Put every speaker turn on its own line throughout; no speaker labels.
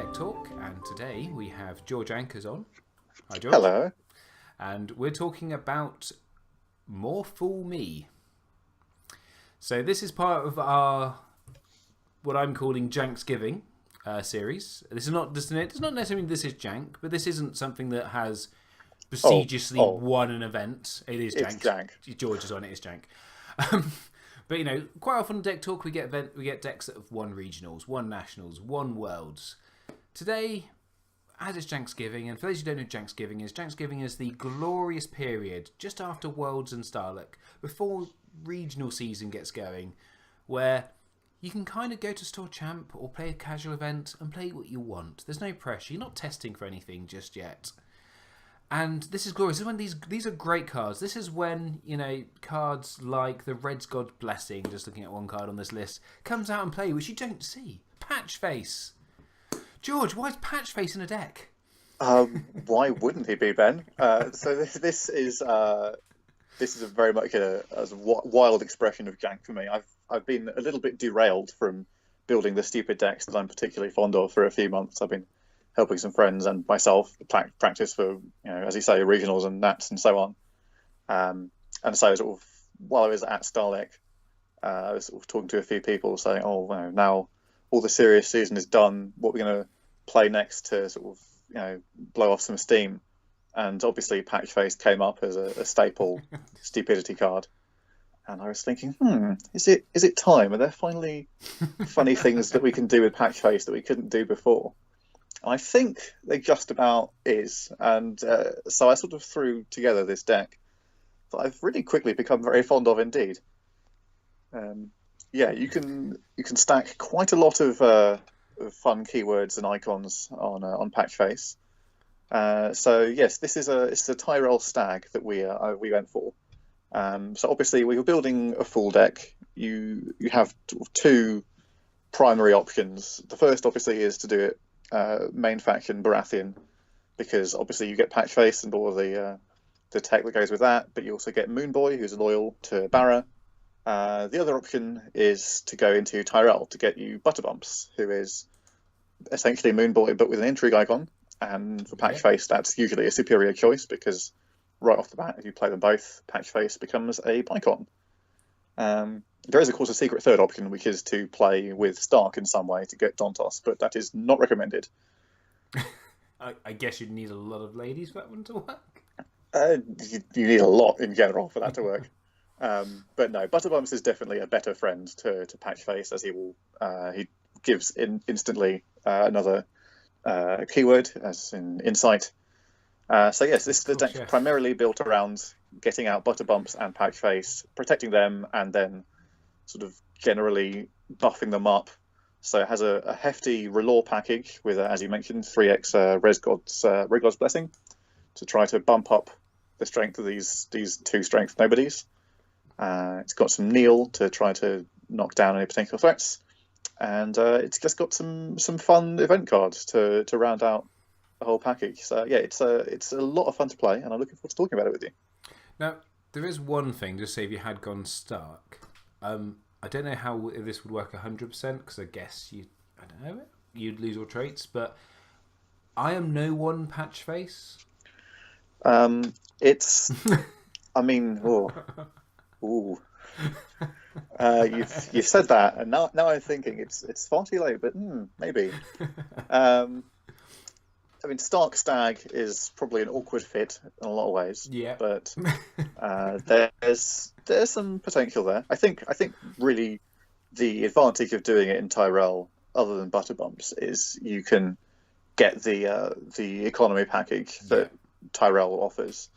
Deck Talk, and today we have George Ankers on. Hi, George.
Hello.
And we're talking about More Fool Me. So this is part of our, what I'm calling Janksgiving series. This is not, it's not necessarily this is Jank, but this isn't something that has prestigiously won an event. It is
It's
Jank.
Jank.
George is on it, it's Jank. But you know, quite often on Deck Talk we get decks that have won regionals, won nationals, won worlds. Today, as it's Janksgiving, and for those who don't know what Janksgiving is the glorious period just after Worlds and Starlock, before regional season gets going, where you can kind of go to Store Champ or play a casual event and play what you want. There's no pressure. You're not testing for anything just yet. And this is glorious. This is when these are great cards. This is when, you know, cards like the Red's God Blessing, just looking at one card on this list, comes out and play, which you don't see. Patchface. George, why is Patchface in a deck?
Why wouldn't he be, Ben? So this is a very much a wild expression of Jank for me. I've been a little bit derailed from building the stupid decks that I'm particularly fond of for a few months. I've been helping some friends and myself practice for, you know, as you say, regionals and nats and so on. And so sort of while I was at Starlek, I was sort of talking to a few people saying, "Oh, well, now all the serious season is done. What we're going to play next to sort of, you know, blow off some steam?" And obviously, Patchface came up as a staple stupidity card. And I was thinking, is it time? Are there finally funny things that we can do with Patchface that we couldn't do before? I think they just about is, and so I sort of threw together this deck that I've really quickly become very fond of indeed. Yeah, you can stack quite a lot of fun keywords and icons on Patchface. So yes, it's a Tyrell Stag that we went for. So obviously we were building a full deck. You have two primary options. The first obviously is to do it main faction Baratheon, because obviously you get Patchface and all of the tech that goes with that, but you also get Moonboy, who's loyal to Barra. The other option is to go into Tyrell to get you Butterbumps, who is essentially Moonboy but with an intrigue icon. And for Patchface, that's usually a superior choice because right off the bat, if you play them both, Patchface becomes a Bicon. There is, of course, a secret third option, which is to play with Stark in some way to get Dontos, but that is not recommended.
I guess you'd need a lot of ladies for that one to work.
You need a lot in general for that to work. But no, Butterbumps is definitely a better friend to Patchface, as he gives instantly another keyword, as in Insight. So yes, this is the deck primarily built around getting out Butterbumps and Patchface, protecting them, and then sort of generally buffing them up. So it has a hefty Relore package with, as you mentioned, 3x Red God's Blessing to try to bump up the strength of these two strength nobodies. It's got some Kneel to try to knock down any potential threats, and it's just got some fun event cards to round out the whole package. So yeah, it's a lot of fun to play, and I'm looking forward to talking about it with you.
Now, there is one thing, just say if you had gone Stark, I don't know how this would work 100%, because I guess you'd lose all traits, but I am no one Patchface.
It's, I mean, ooh. You've said that, and now I'm thinking it's far too late, but maybe. I mean, Stark Stag is probably an awkward fit in a lot of ways.
Yeah.
But there's some potential there. I think really the advantage of doing it in Tyrell, other than Butterbumps, is you can get the economy package that Tyrell offers,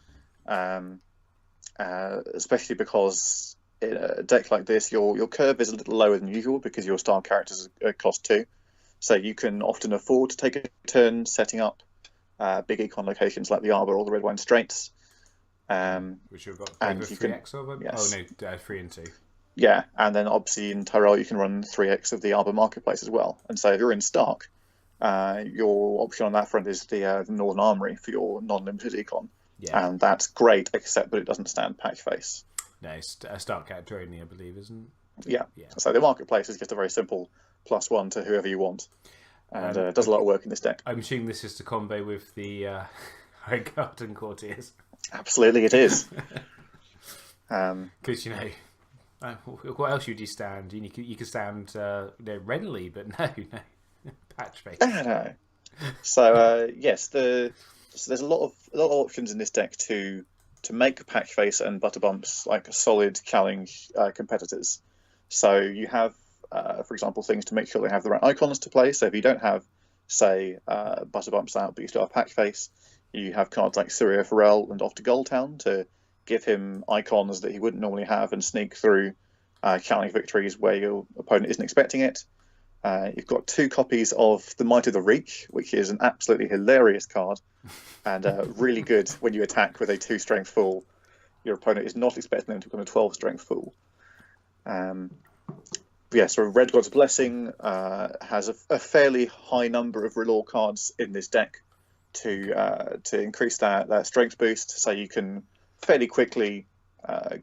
especially because in a deck like this, your curve is a little lower than usual because your star characters cost 2. So you can often afford to take a turn setting up big econ locations like the Arbor or the Red Wine Straits.
Which you've got over 3x of them?
Yes.
Oh no, 3 and 2.
Yeah, and then obviously in Tyrell you can run 3x of the Arbor Marketplace as well. And so if you're in Stark, your option on that front is the Northern Armory for your non-limited econ. Yeah. And that's great, except that it doesn't stand Patchface.
No, it's a Stark character only, I believe, isn't it?
Yeah. So the Marketplace is just a very simple +1 to whoever you want. and does a lot of work in this deck.
I'm assuming this is to combo with the High Garden Courtiers.
Absolutely, it is.
Because what else would you stand? You could stand Renly, but no, Patchface.
No. So yes, so there's a lot of options in this deck to make Patchface and Butterbumps like solid challenge competitors. So you have, for example, things to make sure they have the right icons to play. So if you don't have, say, Butterbumps out, but you still have Patchface, you have cards like Syrio Farrell and Off to Goldtown to give him icons that he wouldn't normally have and sneak through challenge victories where your opponent isn't expecting it. You've got 2 copies of the Might of the Reach, which is an absolutely hilarious card and really good when you attack with a 2-strength fool. Your opponent is not expecting them to become a 12-strength fool. So Red God's Blessing has a fairly high number of Relore cards in this deck to increase that strength boost, so you can fairly quickly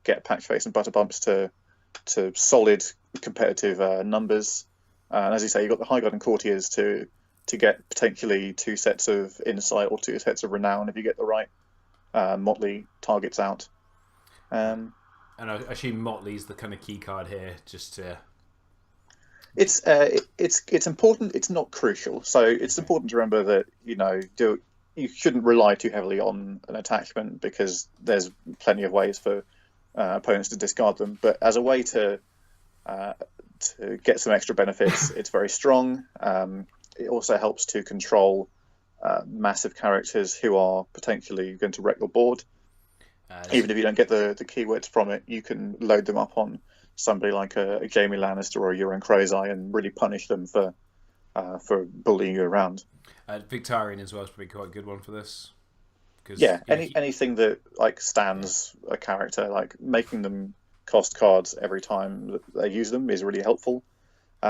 get Patchface and Butterbumps to solid competitive numbers. And as you say, you've got the High Garden Courtiers to get potentially 2 sets of Insight or 2 sets of Renown if you get the right Motley targets out.
And I assume Motley's the kind of key card here, just to...
It's important. It's not crucial. So it's important to remember that you shouldn't rely too heavily on an attachment, because there's plenty of ways for opponents to discard them. But as a way to get some extra benefits, it's very strong. It also helps to control massive characters who are potentially going to wreck your board. Even if you don't get the keywords from it, you can load them up on somebody like a Jaime Lannister or a Euron Greyeye and really punish them for bullying you around.
Victarion as well is probably quite a good one for this.
Anything that like stands a character, like making them cost cards every time that they use them, is really helpful.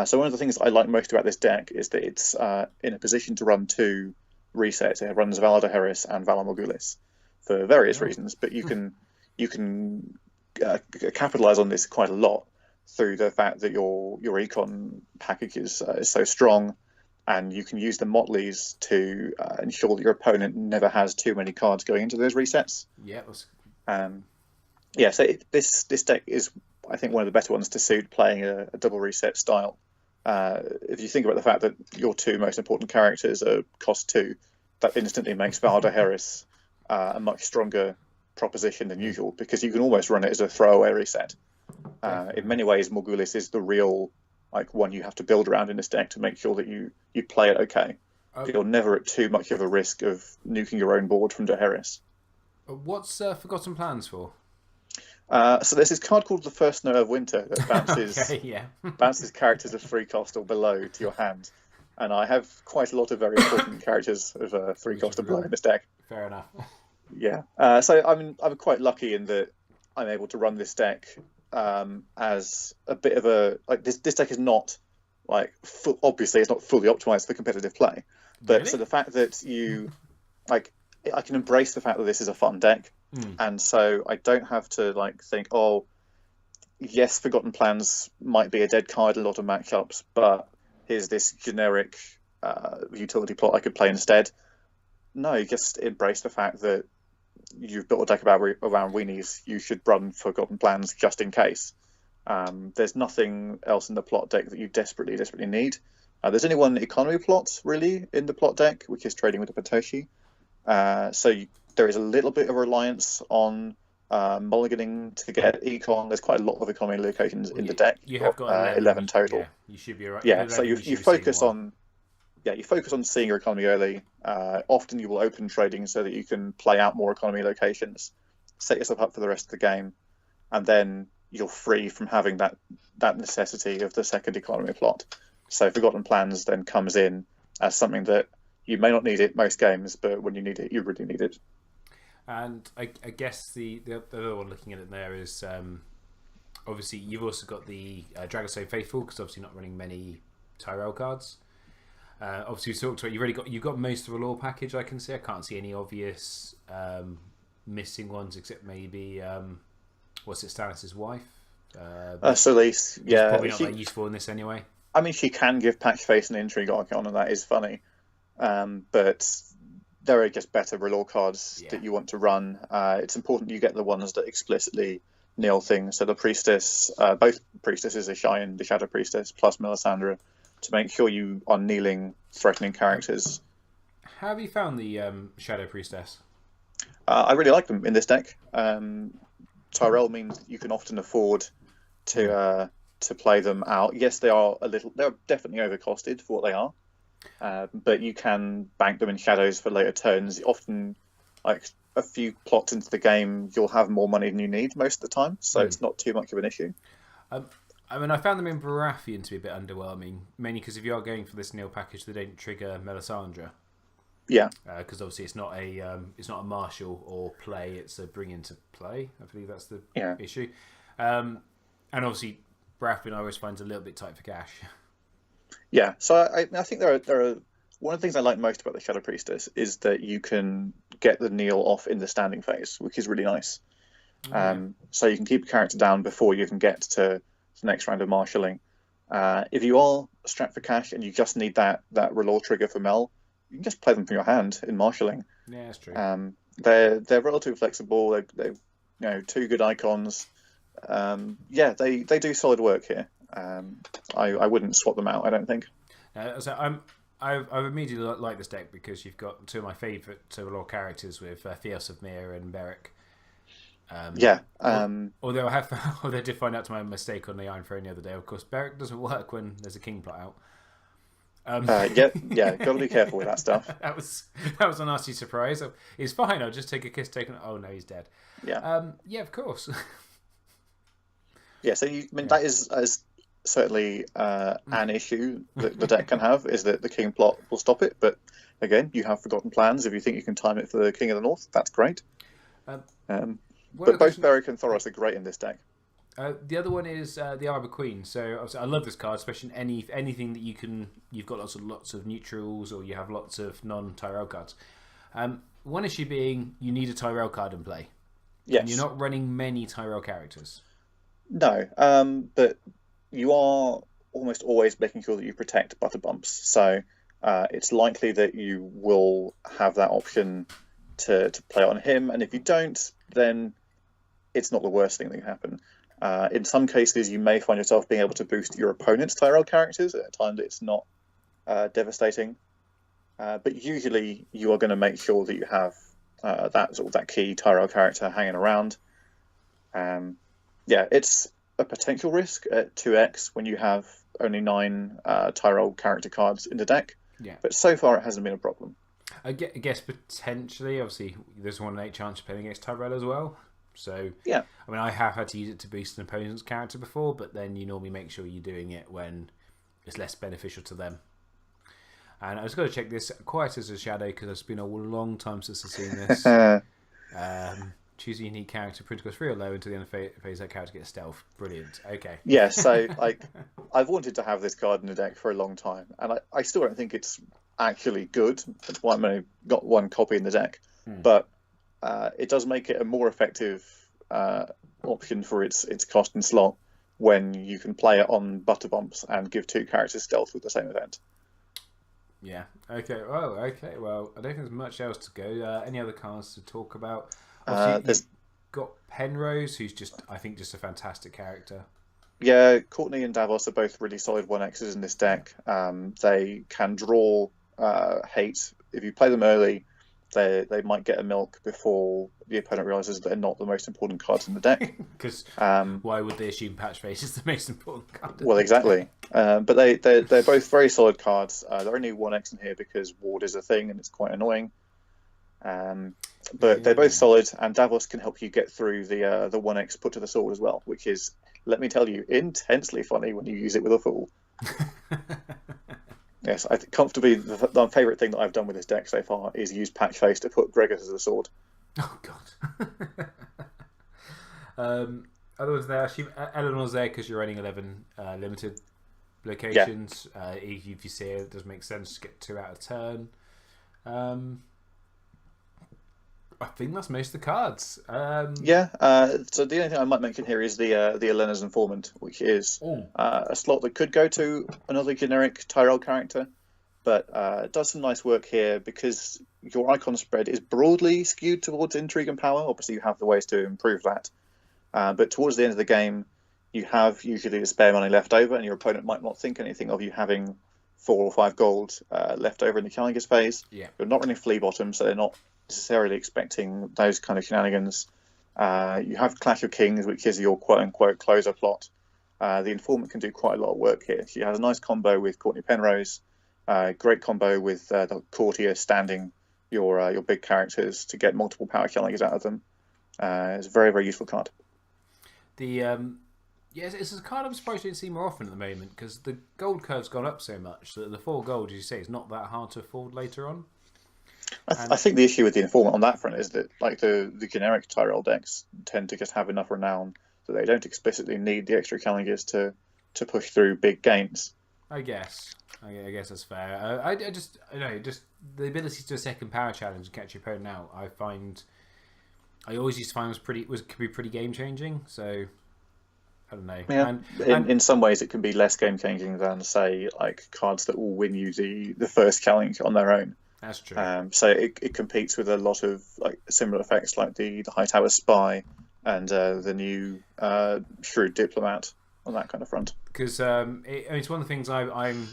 So one of the things I like most about this deck is that it's in a position to run 2 resets. It runs Valar Dohaeris and Valar Morghulis for various reasons, but you can capitalize on this quite a lot through the fact that your econ package is so strong, and you can use the Motleys to ensure that your opponent never has too many cards going into those resets. So this deck is, I think, one of the better ones to suit playing a double reset style. If you think about the fact that your 2 most important characters are cost 2, that instantly makes Valar Dohaeris a much stronger proposition than usual, because you can almost run it as a throwaway reset. In many ways, Morghulis is the real one you have to build around in this deck to make sure that you play it okay. You're never at too much of a risk of nuking your own board from Dohaeris.
What's Forgotten Plans for?
So there's this card called the First Snow of Winter that bounces bounces characters of 3 cost or below to your hand, and I have quite a lot of very important characters of 3 cost or below in this deck.
Fair enough.
So I'm quite lucky in that I'm able to run this deck as a bit of a this deck is not obviously it's not fully optimized for competitive play, but so the fact that you I can embrace the fact that this is a fun deck. And so I don't have to think, oh, yes, Forgotten Plans might be a dead card in a lot of matchups, but here's this generic utility plot I could play instead. No, you just embrace the fact that you've built a deck around weenies. You should run Forgotten Plans just in case. There's nothing else in the plot deck that you desperately need. There's only one economy plot, really, in the plot deck, which is Trading with the Patoshi. There is a little bit of reliance on mulliganing to get econ. There's quite a lot of economy locations in the deck.
You have got
11 total.
Yeah, you should be right.
Yeah, so you focus on seeing your economy early. Often you will open trading so that you can play out more economy locations, set yourself up for the rest of the game, and then you're free from having that necessity of the second economy plot. So Forgotten Plans then comes in as something that you may not need it most games, but when you need it, you really need it.
And I guess the other one looking at it there is obviously you've also got the Dragonstone Faithful, because obviously not running many Tyrell cards. Obviously, we talked about you've got most of the lore package. I can see. I can't see any obvious missing ones, except maybe Stannis' wife.
Solis,
probably not that useful in this anyway.
I mean, she can give Patch Face an Intrigue icon, and that is funny. But there are just better R'hllor cards
Yeah.
that you want to run. It's important you get the ones that explicitly kneel things. So the Priestess, both Priestesses are Cheyenne, the Shadow Priestess, plus Melisandre, to make sure you are kneeling threatening characters.
How have you found the Shadow Priestess?
I really like them in this deck. Tyrell means you can often afford to play them out. Yes, they're definitely overcosted for what they are. But you can bank them in shadows for later turns. Often, like a few plots into the game, you'll have more money than you need most of the time, so it's not too much of an issue.
I mean, I found them in Baratheon to be a bit underwhelming, mainly because if you are going for this Neil package, they don't trigger Melisandre.
Yeah,
Because obviously it's not a martial or play; it's a bring into play. I believe that's the
yeah,
issue. And obviously, Baratheon I always finds a little bit tight for cash.
yeah. So I think there are one of the things I like most about the Shadow Priestess is that you can get the kneel off in the standing phase, which is really nice. So you can keep a character down before you even get to the next round of marshalling. If you are strapped for cash and you just need that R'hllor trigger for Mel, you can just play them from your hand in marshalling.
Yeah, that's true.
They're relatively flexible. They've two good icons. Yeah, they do solid work here. I wouldn't swap them out. I don't think.
I've immediately liked this deck because you've got two of my favourite Lore characters with Theos of Myr and Beric.
Yeah.
Although although I did find out to my mistake on the Iron Throne the other day. Of course, Beric doesn't work when there's a king plot out.
Yeah. Got to be careful with that stuff.
that was a nasty surprise. He's fine. I'll just take a kiss. Oh no, he's dead.
Yeah.
Yeah, of course.
Yeah. So that is certainly an issue that the deck can have, is that the king plot will stop it. But again, you have forgotten plans. If you think you can time it for the King of the North, that's great. But both Beric and Thoros are great in this deck.
The other one is the Arbor Queen. So I love this card, especially in anything that you've got lots of neutrals, or you have lots of non-Tyrell cards. One issue being you need a Tyrell card in play.
Yes.
And you're not running many Tyrell characters.
No, but you are almost always making sure that you protect Butterbumps. So it's likely that you will have that option to play on him. And if you don't, then it's not the worst thing that can happen. In some cases, you may find yourself being able to boost your opponent's Tyrell characters at a time that it's not devastating. But usually, you are going to make sure that you have that key Tyrell character hanging around. Yeah, it's a potential risk at 2x when you have only 9 Tyrell character cards in the deck.
Yeah.
But so far, it hasn't been a problem.
I guess potentially, obviously, there's 1 in 8 chance of playing against Tyrell as well. So
yeah,
I mean, I have had to use it to boost an opponent's character before, but then you normally make sure you're doing it when it's less beneficial to them. And I was going to check this quite as a shadow because it's been a long time since I've seen this. Choose a unique character, print goes 3 or low until the end of phase. That character gets stealth. Brilliant. Okay.
Yeah, so I've wanted to have this card in the deck for a long time, and I still don't think it's actually good. That's why I've only got 1 copy in the deck. But it does make it a more effective option for its cost and slot when you can play it on Butterbumps and give 2 characters stealth with the same event.
Yeah. Okay. Oh, okay. Well, I don't think there's much else to go. Any other cards to talk about? You've got Penrose, who's I think just a fantastic character.
Yeah, Courtney and Davos are both really solid 1x's in this deck. They can draw hate. If you play them early, they might get a milk before the opponent realizes they're not the most important cards in the deck.
Because why would they assume Patch Face is the most important card?
Well, exactly. But they're both very solid cards. They're only 1x in here because Ward is a thing and it's quite annoying. But they're both solid, and Davos can help you get through the 1x put to the sword as well, which is, let me tell you, intensely funny when you use it with a fool. Yes, I think comfortably the favourite thing that I've done with this deck so far is use Patch Face to put Gregors as a sword.
Oh god. Other ones there, Eleanor's there because you're running 11 limited locations. Yeah. If you see it does make sense to get 2 out of turn. I think that's most of the cards.
Yeah. So the only thing I might mention here is the Elena's Informant, which is
Oh,
a slot that could go to another generic Tyrell character, but it does some nice work here because your icon spread is broadly skewed towards intrigue and power. Obviously, you have the ways to improve that, but towards the end of the game, you have usually the spare money left over, and your opponent might not think anything of you having 4 or 5 gold left over in the Challenger's phase.
yeah.
You're not running flea bottom, so they're not necessarily expecting those kind of shenanigans. You have Clash of Kings, which is your quote-unquote closer plot. The Informant can do quite a lot of work here. She has a nice combo with Courtney Penrose, great combo with the Courtier standing your big characters to get multiple power challenges out of them. It's a very, very useful card.
Yes, it's a card I'm surprised you didn't see more often at the moment because the gold curve's gone up so much that the 4 gold, as you say, is not that hard to afford later on.
I think the issue with the Informant on that front is that like the generic Tyrell decks tend to just have enough renown that they don't explicitly need the extra challenges to push through big gains.
I guess that's fair. I just the ability to do a second power challenge and catch your opponent out. I always used to find could be pretty game changing. So I don't know.
Yeah, in some ways it can be less game changing than say like cards that will win you the first challenge on their own.
That's true.
So it competes with a lot of like similar effects like the Hightower Spy and the new Shrewd Diplomat on that kind of front.
Because it's one of the things I'm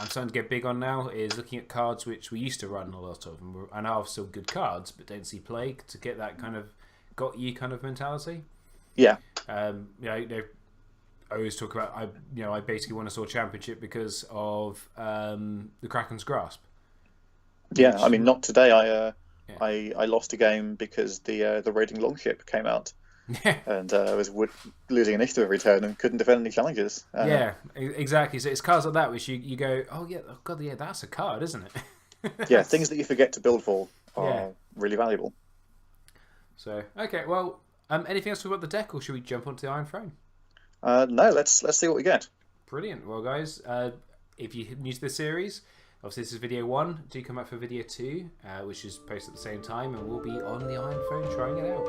starting to get big on now is looking at cards which we used to run a lot of and are still good cards but don't see play to get that kind of got you kind of mentality.
Yeah.
I always talk about I basically won a Sword Championship because of the Kraken's Grasp.
Yeah, I mean not today. I lost a game because the Raiding Longship came out.
Yeah.
And I was losing initiative every turn and couldn't defend any challenges.
Yeah, exactly. So it's cards like that which you go, oh god, yeah, that's a card, isn't it?
Yeah, things that you forget to build for are really valuable.
So okay, well, anything else about the deck, or should we jump onto the Iron Throne?
No, let's see what we get.
Brilliant. Well, guys, if you're new to the series, obviously this is video 1. Do come back for video 2, which is posted at the same time, and we'll be on the Iron Throne trying it out.